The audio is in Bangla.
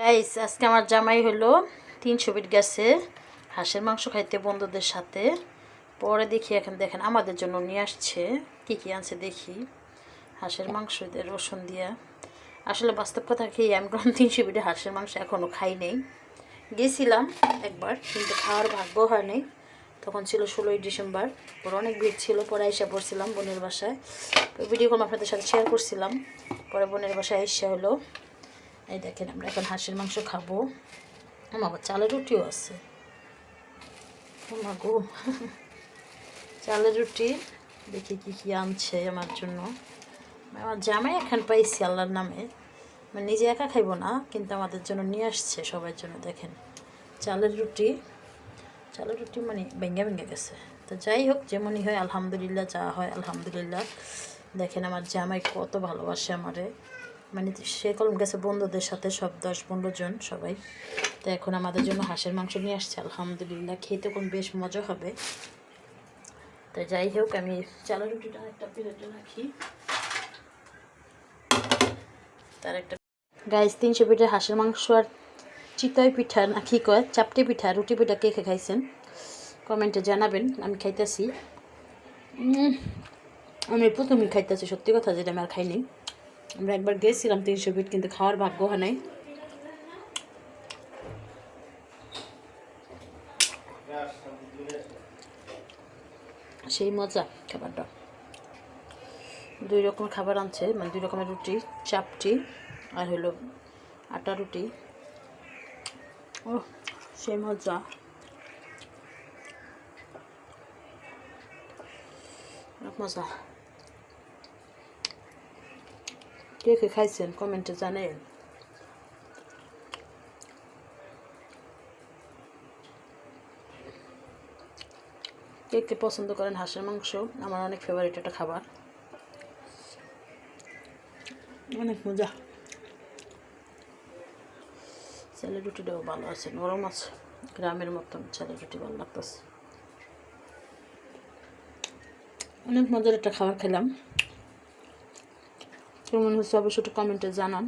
গাইস আজকে আমার জামাই হলো 300 ফিট গেছে হাঁসের মাংস খাইতে বন্ধুদের সাথে। পরে দেখি এখন দেখেন আমাদের জন্য নিয়ে আসছে কি কি আনছে দেখি। হাঁসের মাংস দিয়ে রসুন দিয়া, আসলে বাস্তব কথা কি আমি কোনো 300 ফিটে হাঁসের মাংস এখনও খাই নেই। গেছিলাম একবার কিন্তু খাওয়ার ভাগ্য হয় নাই, তখন ছিল 16ই ডিসেম্বর। পরে অনেক ভিড় ছিল, পরে এসে পড়ছিলাম বোনের বাসায়, তো ভিডিও কল আপনাদের সাথে শেয়ার করছিলাম। পরে বোনের বাসায় এসে হলো এই দেখেন আমরা এখন হাঁসের মাংস খাবো। আমার চালের রুটিও আছে, গো চালের রুটি। দেখি কি কি আনছে আমার জন্য। আমার জামাই এখন পাইছি আল্লাহর নামে, মানে নিজে একা খাইবো না কিন্তু আমাদের জন্য নিয়ে আসছে সবার জন্য। দেখেন চালের রুটি, চালের রুটি মানে ভেঙে ভেঙে গেছে। তো যাই হোক যেমনই হয় আলহামদুলিল্লাহ, যা হয় আলহামদুলিল্লাহ। দেখেন আমার জামাই কত ভালোবাসে আমারে, মানে সে কলম গেছে বন্ধুদের সাথে সব 10-15 জন সবাই। তো এখন আমাদের জন্য হাঁসের মাংস নিয়ে আসছে আলহামদুলিল্লাহ, খেতে কোন বেশ মজা হবে। তো যাই হোক আমি চালের রুটিটা একটা প্লেটে রাখি। তার একটা গাইস 300 পিঠা হাঁসের মাংস আর চিতই পিঠা না কি কয় চাপটি পিঠা রুটি পিঠা কে কে খাইছেন কমেন্টে জানাবেন। আমি খাইতেছি, আমি প্রথমেই খাইতেছি সত্যি কথা, যেটা আমি আর খাইনি। আমরা একবার গেছিলাম 300 ফিট কিন্তু খাওয়ার ভাগ্য হয় নাই। সেই মজা খাবারটা। 2 রকমের খাবার আনছে, মানে 2 রকমের রুটি, চাপটি আর হলো আটা রুটি। ও সেই মজা। মজা। কে কে খাইছেন কমেন্টে জানেন। কে কে পছন্দ করেন হাঁসের মাংস? আমার অনেক ফেভারিট একটা খাবার, অনেক মজা। চালের রুটিটাও ভালো আছে, নরম আছে, গ্রামের মতন চালের রুটি ভালো লাগতেছে। অনেক মজার একটা খাবার খেলাম, কেমন হচ্ছে অবশ্যই একটু কমেন্টে জানান।